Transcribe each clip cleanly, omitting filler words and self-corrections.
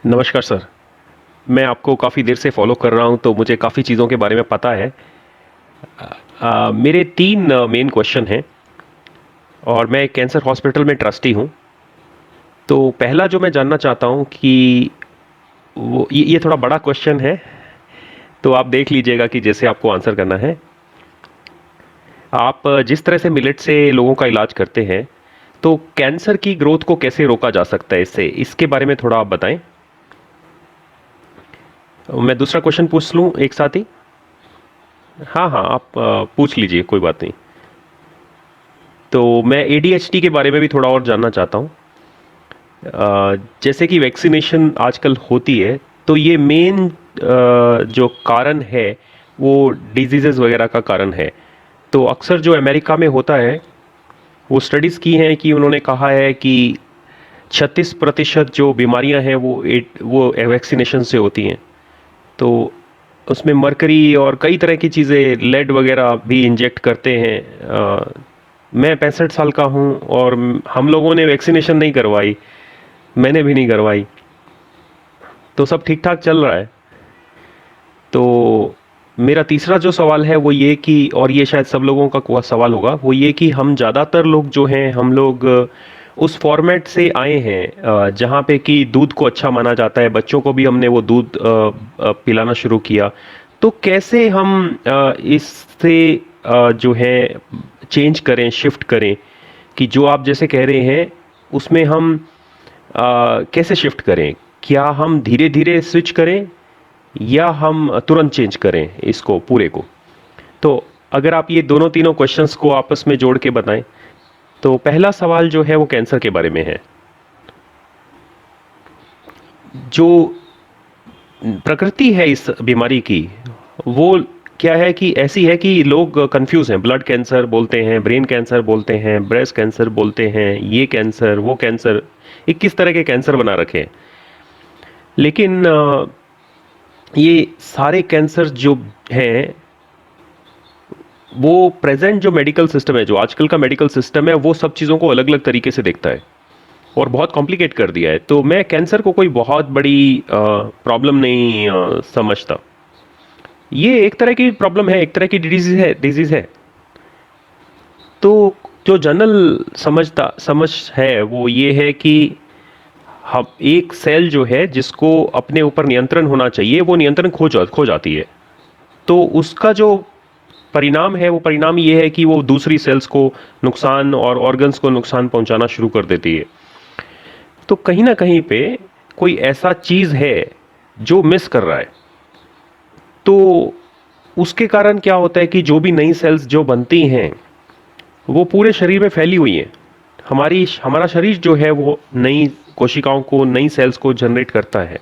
नमस्कार सर। मैं आपको काफ़ी देर से फॉलो कर रहा हूँ तो मुझे काफ़ी चीज़ों के बारे में पता है। मेरे तीन मेन क्वेश्चन हैं और मैं एक कैंसर हॉस्पिटल में ट्रस्टी हूँ। तो पहला जो मैं जानना चाहता हूँ कि वो ये थोड़ा बड़ा क्वेश्चन है, तो आप देख लीजिएगा कि जैसे आपको आंसर करना है। आप जिस तरह से मिलेट से लोगों का इलाज करते हैं, तो कैंसर की ग्रोथ को कैसे रोका जा सकता है इससे, इसके बारे में थोड़ा आप बताएं। मैं दूसरा क्वेश्चन पूछ लूँ एक साथ ही। हाँ हाँ, आप पूछ लीजिए, कोई बात नहीं। तो मैं एडीएचडी के बारे में भी थोड़ा और जानना चाहता हूँ। जैसे कि वैक्सीनेशन आजकल होती है, तो ये मेन जो कारण है वो डिजीज़ेज़ वगैरह का कारण है। तो अक्सर जो अमेरिका में होता है, वो स्टडीज़ की हैं कि उन्होंने कहा है कि 36% जो बीमारियां हैं वो वैक्सीनेशन से होती हैं। तो उसमें मरकरी और कई तरह की चीज़ें, लेड वगैरह भी इंजेक्ट करते हैं। मैं 65 साल का हूँ और हम लोगों ने वैक्सीनेशन नहीं करवाई, मैंने भी नहीं करवाई, तो सब ठीक ठाक चल रहा है। तो मेरा तीसरा जो सवाल है वो ये कि, और ये शायद सब लोगों का सवाल होगा, वो ये कि हम ज़्यादातर लोग जो हैं, हम लोग उस फॉर्मेट से आए हैं जहाँ पे कि दूध को अच्छा माना जाता है, बच्चों को भी हमने वो दूध पिलाना शुरू किया। तो कैसे हम इससे जो है चेंज करें, शिफ्ट करें, कि जो आप जैसे कह रहे हैं उसमें हम कैसे शिफ्ट करें? क्या हम धीरे धीरे स्विच करें या हम तुरंत चेंज करें इसको पूरे को? तो अगर आप ये दोनों तीनों क्वेश्चंस को आपस में जोड़ के बताएं। तो पहला सवाल जो है वो कैंसर के बारे में है। जो प्रकृति है इस बीमारी की, वो क्या है कि ऐसी है कि लोग कंफ्यूज हैं। ब्लड कैंसर बोलते हैं, ब्रेन कैंसर बोलते हैं, ब्रेस्ट कैंसर बोलते हैं, ये कैंसर वो कैंसर, 21 तरह के कैंसर बना रखे हैं। लेकिन ये सारे कैंसर जो हैं, वो प्रेजेंट जो मेडिकल सिस्टम है, जो आजकल का मेडिकल सिस्टम है, वो सब चीज़ों को अलग अलग तरीके से देखता है और बहुत कॉम्प्लिकेट कर दिया है। तो मैं कैंसर को कोई बहुत बड़ी प्रॉब्लम नहीं समझता। ये एक तरह की प्रॉब्लम है, एक तरह की डिजीज है। तो जो जनरल समझ है वो ये है कि हम एक सेल जो है जिसको अपने ऊपर नियंत्रण होना चाहिए, वो नियंत्रण खो जाती है। तो उसका जो परिणाम है, वो परिणाम ये है कि वो दूसरी सेल्स को नुकसान और ऑर्गन्स को नुकसान पहुंचाना शुरू कर देती है। तो कहीं ना कहीं पे कोई ऐसा चीज है जो मिस कर रहा है। तो उसके कारण क्या होता है कि जो भी नई सेल्स जो बनती हैं वो पूरे शरीर में फैली हुई हैं। हमारा शरीर जो है वो नई कोशिकाओं को, नई सेल्स को जनरेट करता है।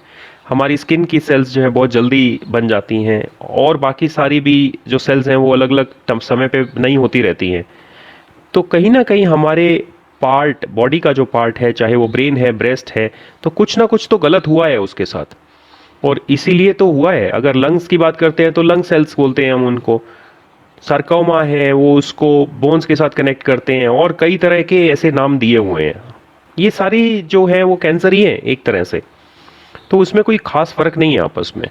हमारी स्किन की सेल्स जो है बहुत जल्दी बन जाती हैं, और बाकी सारी भी जो सेल्स हैं वो अलग अलग समय पे नई होती रहती हैं। तो कहीं ना कहीं हमारे पार्ट, बॉडी का जो पार्ट है, चाहे वो ब्रेन है, ब्रेस्ट है, तो कुछ ना कुछ तो गलत हुआ है उसके साथ। और इसीलिए तो हुआ है। अगर लंग्स की बात करते हैं तो लंग सेल्स बोलते हैं हम उनको। सार्कोमा है, वो उसको बोन्स के साथ कनेक्ट करते हैं, और कई तरह के ऐसे नाम दिए हुए हैं। ये सारी जो है वो कैंसर ही है एक तरह से। तो उसमें कोई खास फर्क नहीं है आपस में।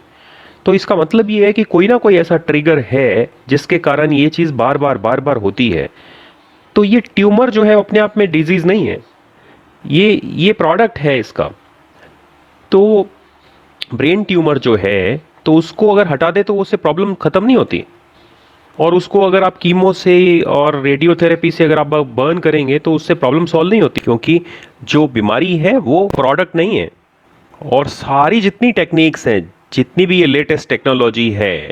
तो इसका मतलब ये है कि कोई ना कोई ऐसा ट्रिगर है जिसके कारण ये चीज बार बार होती है। तो ये ट्यूमर जो है अपने आप में डिजीज नहीं है, ये प्रोडक्ट है इसका। तो ब्रेन ट्यूमर जो है, तो उसको अगर हटा दे तो उससे प्रॉब्लम खत्म नहीं होती। और उसको अगर आप कीमो से और रेडियोथेरेपी से अगर आप बर्न करेंगे तो उससे प्रॉब्लम सॉल्व नहीं होती, क्योंकि जो बीमारी है वो प्रोडक्ट नहीं है। और सारी जितनी टेक्निक्स हैं, जितनी भी ये लेटेस्ट टेक्नोलॉजी है,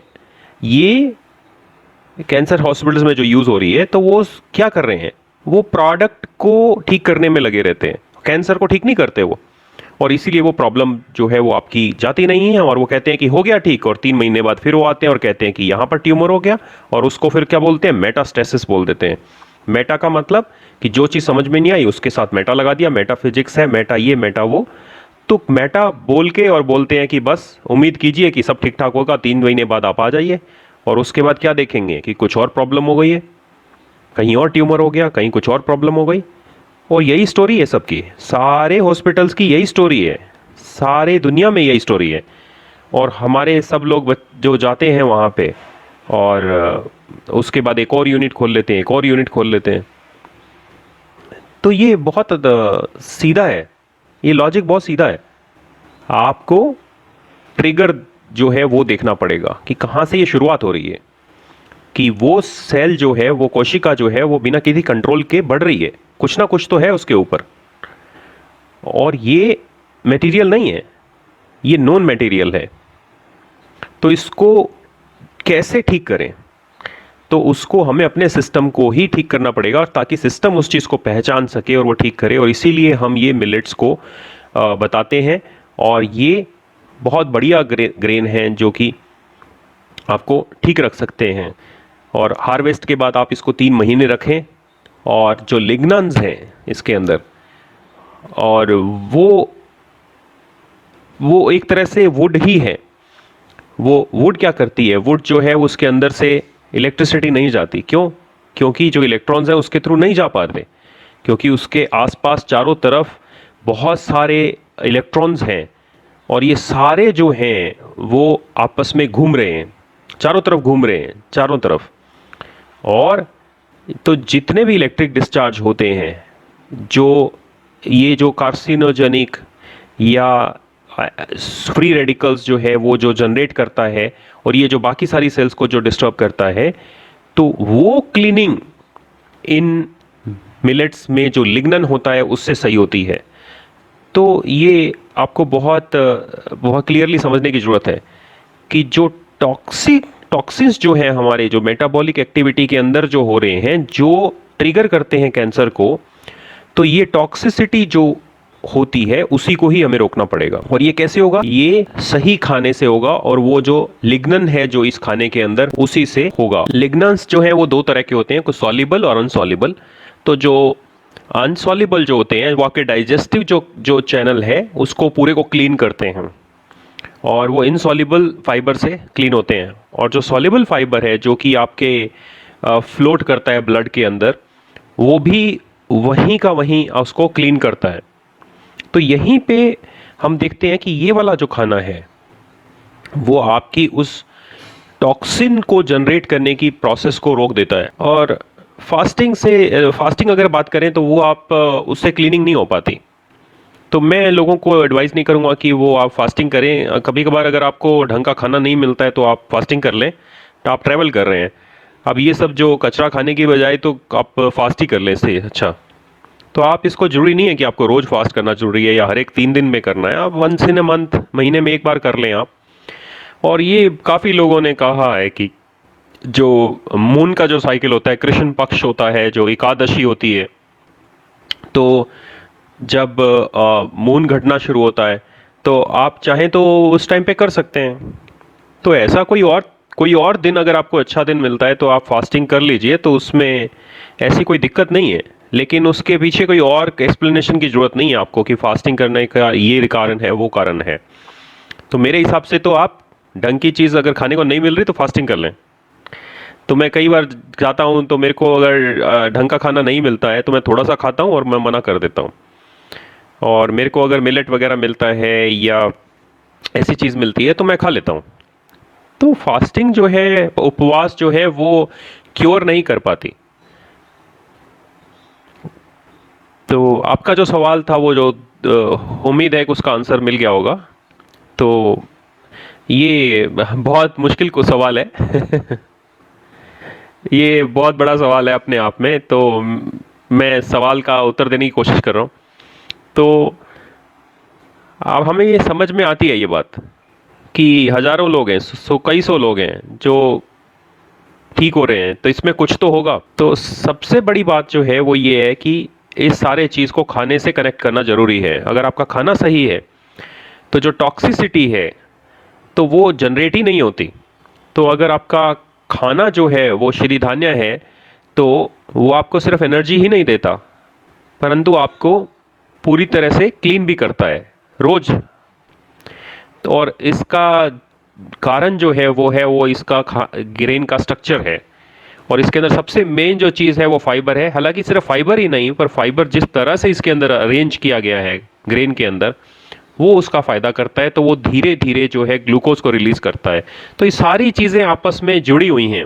ये कैंसर हॉस्पिटल्स में जो यूज हो रही है, तो वो क्या कर रहे हैं, वो प्रोडक्ट को ठीक करने में लगे रहते हैं, कैंसर को ठीक नहीं करते वो। और इसीलिए वो प्रॉब्लम जो है वो आपकी जाती नहीं है, और वो कहते हैं कि हो गया ठीक, और 3 महीने बाद फिर वो आते हैं और कहते हैं कि यहां पर ट्यूमर हो गया। और उसको फिर क्या बोलते हैं, मेटास्टेसिस बोल देते हैं। मेटा का मतलब कि जो चीज समझ में नहीं आई उसके साथ मेटा लगा दिया, मेटाफिजिक्स है, मेटा ये मेटा वो। तो मेटा बोल के और बोलते हैं कि बस उम्मीद कीजिए कि सब ठीक ठाक होगा, 3 महीने बाद आप आ जाइए। और उसके बाद क्या देखेंगे कि कुछ और प्रॉब्लम हो गई है, कहीं और ट्यूमर हो गया, कहीं कुछ और प्रॉब्लम हो गई। और यही स्टोरी है सबकी, सारे हॉस्पिटल्स की यही स्टोरी है। सारे दुनिया में यही स्टोरी है। और हमारे सब लोग जो जाते हैं वहाँ पे, और उसके बाद एक और यूनिट खोल लेते हैं, एक और यूनिट खोल लेते हैं। तो ये बहुत सीधा है, ये लॉजिक बहुत सीधा है। आपको ट्रिगर जो है वो देखना पड़ेगा कि कहाँ से ये शुरुआत हो रही है, कि वो सेल जो है, वो कोशिका जो है, वो बिना किसी कंट्रोल के बढ़ रही है, कुछ ना कुछ तो है उसके ऊपर। और ये मटेरियल नहीं है, ये नॉन मटेरियल है। तो इसको कैसे ठीक करें? तो उसको हमें अपने सिस्टम को ही ठीक करना पड़ेगा, ताकि सिस्टम उस चीज़ को पहचान सके और वो ठीक करे। और इसीलिए हम ये मिलेट्स को बताते हैं। और ये बहुत बढ़िया ग्रेन हैं जो कि आपको ठीक रख सकते हैं। और हार्वेस्ट के बाद आप इसको 3 महीने रखें, और जो लिग्नान्स हैं इसके अंदर, और वो एक तरह से वुड ही है। वो वुड क्या करती है, वुड जो है उसके अंदर से इलेक्ट्रिसिटी नहीं जाती। क्यों? क्योंकि जो इलेक्ट्रॉन्स हैं उसके थ्रू नहीं जा पाते, क्योंकि उसके आसपास चारों तरफ बहुत सारे इलेक्ट्रॉन्स हैं, और ये सारे जो हैं वो आपस में घूम रहे हैं, चारों तरफ घूम रहे हैं, चारों तरफ। और तो जितने भी इलेक्ट्रिक डिस्चार्ज होते हैं, जो ये जो कार्सिनोजेनिक या फ्री रेडिकल्स जो है वो जो जनरेट करता है, और ये जो बाकी सारी सेल्स को जो डिस्टर्ब करता है, तो वो क्लीनिंग इन मिलेट्स में जो लिग्नन होता है उससे सही होती है। तो ये आपको बहुत बहुत क्लियरली समझने की ज़रूरत है कि जो टॉक्सिन्स जो हैं हमारे, जो मेटाबॉलिक एक्टिविटी के अंदर जो हो रहे हैं, जो ट्रिगर करते हैं कैंसर को, तो ये टॉक्सिसिटी जो होती है उसी को ही हमें रोकना पड़ेगा। और ये कैसे होगा? ये सही खाने से होगा, और वो जो लिग्नन है जो इस खाने के अंदर, उसी से होगा। लिग्नन्स जो हैं वो 2 तरह के होते हैं, कुछ सॉल्युबल और अनसॉल्युबल। तो जो अनसॉल्युबल जो होते हैं वो आपके डाइजेस्टिव जो चैनल है उसको पूरे को क्लीन करते हैं, और वो इनसॉल्युबल फाइबर से क्लीन होते हैं। और जो सॉल्युबल फाइबर है जो कि आपके फ्लोट करता है ब्लड के अंदर, वो भी वहीं का वहीं उसको क्लीन करता है। तो यहीं पे हम देखते हैं कि ये वाला जो खाना है वो आपकी उस टॉक्सिन को जनरेट करने की प्रोसेस को रोक देता है। और फास्टिंग अगर बात करें तो वो आप उससे क्लीनिंग नहीं हो पाती। तो मैं लोगों को एडवाइस नहीं करूंगा कि वो आप फास्टिंग करें। कभी कभार अगर आपको ढंग का खाना नहीं मिलता है तो आप फास्टिंग कर लें, तो आप ट्रैवल कर रहे हैं। अब ये सब जो कचरा खाने की बजाय तो आप फास्ट ही कर लें इससे अच्छा। तो आप इसको, जरूरी नहीं है कि आपको रोज फास्ट करना जरूरी है या हर एक 3 दिन में करना है। आप वंस इन अ मंथ, महीने में एक बार कर लें आप। और ये काफ़ी लोगों ने कहा है कि जो मून का जो साइकिल होता है, कृष्ण पक्ष होता है, जो एकादशी होती है, तो जब मून घटना शुरू होता है तो आप चाहें तो उस टाइम पे कर सकते हैं। तो ऐसा कोई और दिन अगर आपको अच्छा दिन मिलता है तो आप फास्टिंग कर लीजिए, तो उसमें ऐसी कोई दिक्कत नहीं है। लेकिन उसके पीछे कोई और एक्सप्लेनेशन की ज़रूरत नहीं है आपको कि फास्टिंग करने का ये कारण है, वो कारण है। तो मेरे हिसाब से तो आप ढंग की चीज़ अगर खाने को नहीं मिल रही तो फास्टिंग कर लें। तो मैं कई बार जाता हूँ, तो मेरे को अगर ढंग का खाना नहीं मिलता है तो मैं थोड़ा सा खाता हूँ और मैं मना कर देता हूँ। और मेरे को अगर मिलेट वगैरह मिलता है या ऐसी चीज़ मिलती है तो मैं खा लेता हूँ। तो फास्टिंग जो है, उपवास जो है, वो क्योर नहीं कर पाती। तो आपका जो सवाल था वो जो उम्मीद है कि उसका आंसर मिल गया होगा। तो ये बहुत मुश्किल को सवाल है ये बहुत बड़ा सवाल है अपने आप में। तो मैं सवाल का उत्तर देने की कोशिश कर रहा हूँ। तो अब हमें ये समझ में आती है ये बात कि हजारों लोग हैं, कई सौ लोग हैं जो ठीक हो रहे हैं, तो इसमें कुछ तो होगा। तो सबसे बड़ी बात जो है वो ये है कि इस सारे चीज़ को खाने से कनेक्ट करना ज़रूरी है। अगर आपका खाना सही है तो जो टॉक्सिसिटी है तो वो जनरेट ही नहीं होती। तो अगर आपका खाना जो है वो श्रीधान्य है तो वो आपको सिर्फ एनर्जी ही नहीं देता, परंतु आपको पूरी तरह से क्लीन भी करता है रोज। और इसका कारण जो है वो इसका ग्रेन का स्ट्रक्चर है। और इसके अंदर सबसे मेन जो चीज़ है वो फाइबर है। हालांकि सिर्फ फाइबर ही नहीं, पर फाइबर जिस तरह से इसके अंदर अरेंज किया गया है ग्रेन के अंदर, वो उसका फ़ायदा करता है, तो वो धीरे धीरे जो है ग्लूकोज को रिलीज़ करता है। तो ये सारी चीज़ें आपस में जुड़ी हुई हैं,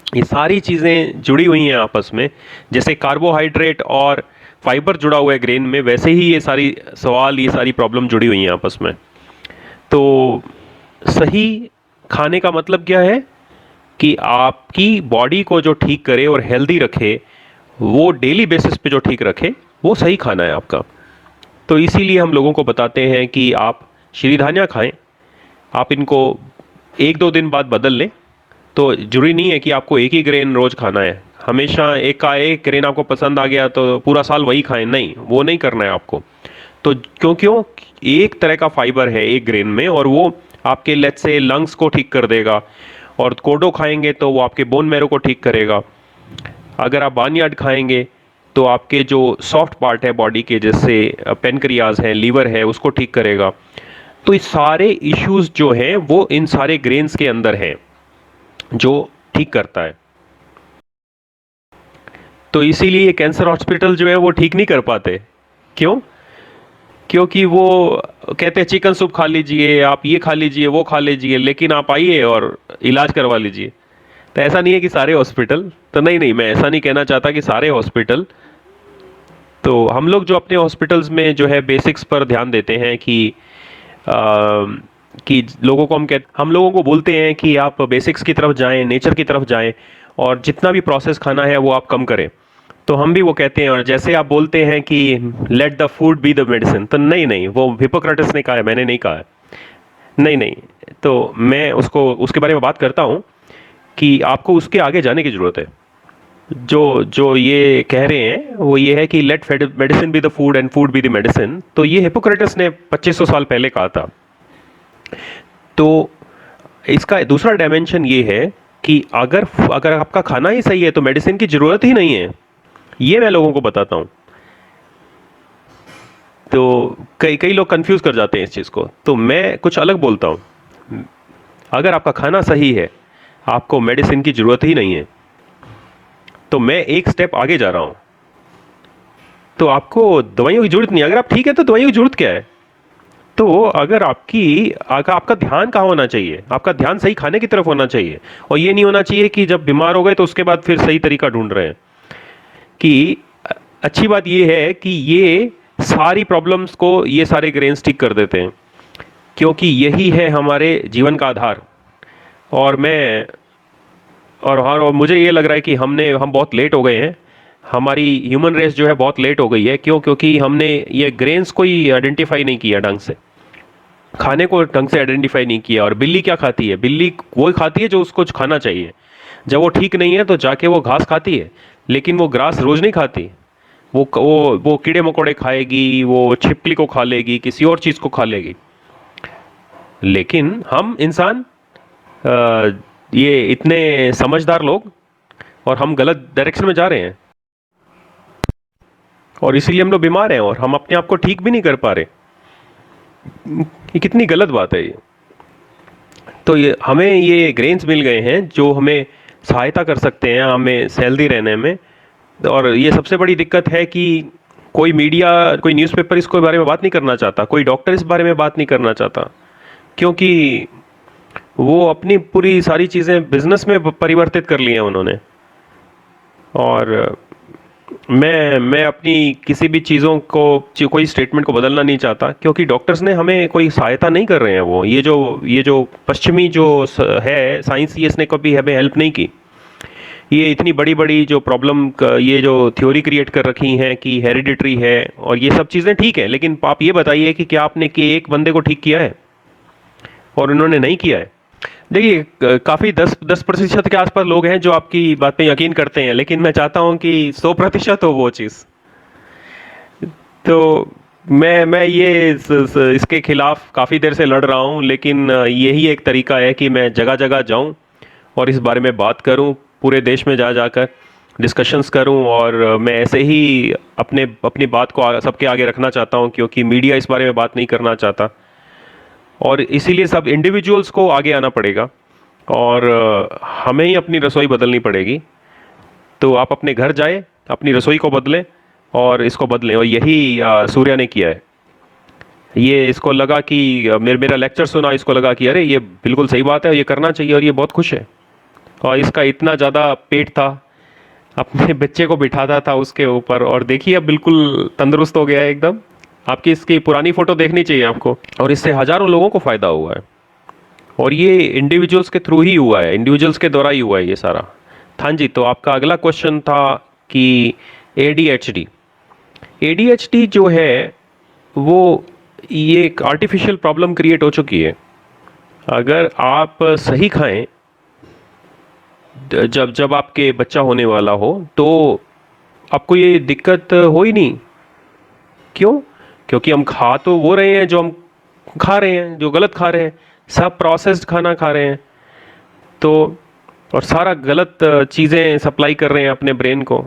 ये सारी चीज़ें जुड़ी हुई हैं आपस में। जैसे कार्बोहाइड्रेट और फाइबर जुड़ा हुआ है ग्रेन में, वैसे ही ये सारी सवाल, ये सारी प्रॉब्लम जुड़ी हुई हैं आपस में। तो सही खाने का मतलब क्या है कि आपकी बॉडी को जो ठीक करे और हेल्दी रखे, वो डेली बेसिस पे जो ठीक रखे, वो सही खाना है आपका। तो इसीलिए हम लोगों को बताते हैं कि आप श्रीधान्या खाएं। आप इनको एक दो दिन बाद बदल लें। तो जरूरी नहीं है कि आपको एक ही ग्रेन रोज खाना है, हमेशा एक का एक ग्रेन आपको पसंद आ गया तो पूरा साल वही खाएं, नहीं, वो नहीं करना है आपको। तो क्यों क्यों एक तरह का फाइबर है एक ग्रेन में, और वो आपके लेट्स से लंग्स को ठीक कर देगा। और कोडो खाएंगे तो वो आपके बोन मैरो को ठीक करेगा। अगर आप बार्नयार्ड खाएंगे तो आपके जो सॉफ्ट पार्ट है बॉडी के, जैसे पेनक्रियाज है, लीवर है, उसको ठीक करेगा। तो ये सारे इश्यूज जो हैं वो इन सारे ग्रेन्स के अंदर हैं जो ठीक करता है। तो इसीलिए कैंसर हॉस्पिटल जो है वो ठीक नहीं कर पाते। क्यों? क्योंकि वो कहते हैं चिकन सूप खा लीजिए, आप ये खा लीजिए, वो खा लीजिए, लेकिन आप आइए और इलाज करवा लीजिए। तो ऐसा नहीं है कि सारे हॉस्पिटल, तो नहीं नहीं, मैं ऐसा नहीं कहना चाहता कि सारे हॉस्पिटल। तो हम लोग जो अपने हॉस्पिटल्स में जो है बेसिक्स पर ध्यान देते हैं कि लोगों को हम लोगों को बोलते हैं कि आप बेसिक्स की तरफ जाएं, नेचर की तरफ जाएं, और जितना भी प्रोसेस खाना है वो आप कम करें। तो हम भी वो कहते हैं। और जैसे आप बोलते हैं कि let the food be the medicine, तो नहीं नहीं, वो हिपोक्रेटस ने कहा है, मैंने नहीं कहा है। नहीं नहीं, तो मैं उसको उसके बारे में बात करता हूँ कि आपको उसके आगे जाने की ज़रूरत है। जो जो ये कह रहे हैं वो ये है कि let medicine be the food and food be the medicine, तो ये हिपोक्रेटस ने 2500 साल पहले कहा था। तो इसका दूसरा डायमेंशन ये है कि अगर अगर आपका खाना ही सही है तो मेडिसिन की ज़रूरत ही नहीं है। ये मैं लोगों को बताता हूँ। तो कई कई लोग कंफ्यूज कर जाते हैं इस चीज़ को, तो मैं कुछ अलग बोलता हूँ। अगर आपका खाना सही है, आपको मेडिसिन की ज़रूरत ही नहीं है। तो मैं एक स्टेप आगे जा रहा हूँ, तो आपको दवाइयों की ज़रूरत नहीं है। अगर आप ठीक है तो दवाइयों की ज़रूरत क्या है? तो अगर आपका ध्यान कहाँ होना चाहिए? आपका ध्यान सही खाने की तरफ होना चाहिए। और ये नहीं होना चाहिए कि जब बीमार हो गए तो उसके बाद फिर सही तरीका ढूंढ रहे हैं। कि अच्छी बात ये है कि ये सारी प्रॉब्लम्स को ये सारे ग्रेन्स ठीक कर देते हैं, क्योंकि यही है हमारे जीवन का आधार। और मैं और मुझे ये लग रहा है कि हम बहुत लेट हो गए हैं। हमारी ह्यूमन रेस जो है बहुत लेट हो गई है। क्यों? क्योंकि हमने ये ग्रेन्स को ही आइडेंटिफाई नहीं किया ढंग से, खाने को ढंग से आइडेंटिफाई नहीं किया। और बिल्ली क्या खाती है? बिल्ली वो खाती है जो उसको खाना चाहिए। जब वो ठीक नहीं है तो जाके वो घास खाती है, लेकिन वो घास रोज नहीं खाती। वो कीड़े मकोड़े खाएगी, वो छिपकली को खा लेगी, किसी और चीज को खा लेगी। लेकिन हम इंसान, ये इतने समझदार लोग, और हम गलत डायरेक्शन में जा रहे हैं, और इसीलिए हम लोग बीमार हैं और हम अपने आप को ठीक भी नहीं कर पा रहे। ये कितनी गलत बात है ये। तो ये हमें ये ग्रेन्स मिल गए हैं जो हमें सहायता कर सकते हैं हमें हेल्दी रहने में। और ये सबसे बड़ी दिक्कत है कि कोई मीडिया, कोई न्यूज़पेपर इसके बारे में बात नहीं करना चाहता, कोई डॉक्टर इस बारे में बात नहीं करना चाहता, क्योंकि वो अपनी पूरी सारी चीज़ें बिजनेस में परिवर्तित कर ली हैं उन्होंने। और मैं अपनी किसी भी चीज़ों को, कोई स्टेटमेंट को बदलना नहीं चाहता, क्योंकि डॉक्टर्स ने हमें कोई सहायता नहीं कर रहे हैं। वो ये जो पश्चिमी जो है साइंस, ये इसने कभी हमें हेल्प नहीं की। ये इतनी बड़ी बड़ी जो प्रॉब्लम, ये जो थ्योरी क्रिएट कर रखी हैं कि हेरिडिटरी है, और ये सब चीज़ें ठीक है, लेकिन आप ये बताइए कि क्या आपने कि एक बंदे को ठीक किया है? और उन्होंने नहीं किया है। देखिए, काफ़ी 10% के आसपास लोग हैं जो आपकी बात पे यकीन करते हैं, लेकिन मैं चाहता हूं कि 100% हो वो चीज़। तो मैं इसके खिलाफ काफ़ी देर से लड़ रहा हूं, लेकिन यही एक तरीका है कि मैं जगह जगह जाऊं और इस बारे में बात करूं, पूरे देश में जा जाकर डिस्कशंस करूं। और मैं ऐसे ही अपनी बात को सबके आगे रखना चाहता हूं, क्योंकि मीडिया इस बारे में बात नहीं करना चाहता। और इसीलिए सब इंडिविजुअल्स को आगे आना पड़ेगा, और हमें ही अपनी रसोई बदलनी पड़ेगी। तो आप अपने घर जाए, अपनी रसोई को बदलें और इसको बदलें, और यही सूर्या ने किया है। ये इसको लगा कि मेरा लेक्चर सुना, इसको लगा कि अरे ये बिल्कुल सही बात है, ये करना चाहिए, और ये बहुत खुश है। और इसका इतना ज़्यादा पेट था, अपने बच्चे को बिठाता था उसके ऊपर, और देखिए अब बिल्कुल तंदुरुस्त हो गया है एकदम। आपकी इसकी पुरानी फोटो देखनी चाहिए आपको। और इससे हजारों लोगों को फायदा हुआ है, और ये इंडिविजुअल्स के थ्रू ही हुआ है, इंडिविजुअल्स के द्वारा ही हुआ है ये सारा। हाँ जी, तो आपका अगला क्वेश्चन था कि एडीएचडी। एडीएचडी जो है वो ये एक आर्टिफिशियल प्रॉब्लम क्रिएट हो चुकी है। अगर आप सही खाएं, जब जब आपके बच्चा होने वाला हो, तो आपको ये दिक्कत हो ही नहीं। क्यों? क्योंकि हम खा तो वो रहे हैं जो हम खा रहे हैं, जो गलत खा रहे हैं, सब प्रोसेस्ड खाना खा रहे हैं। तो और सारा गलत चीज़ें सप्लाई कर रहे हैं अपने ब्रेन को।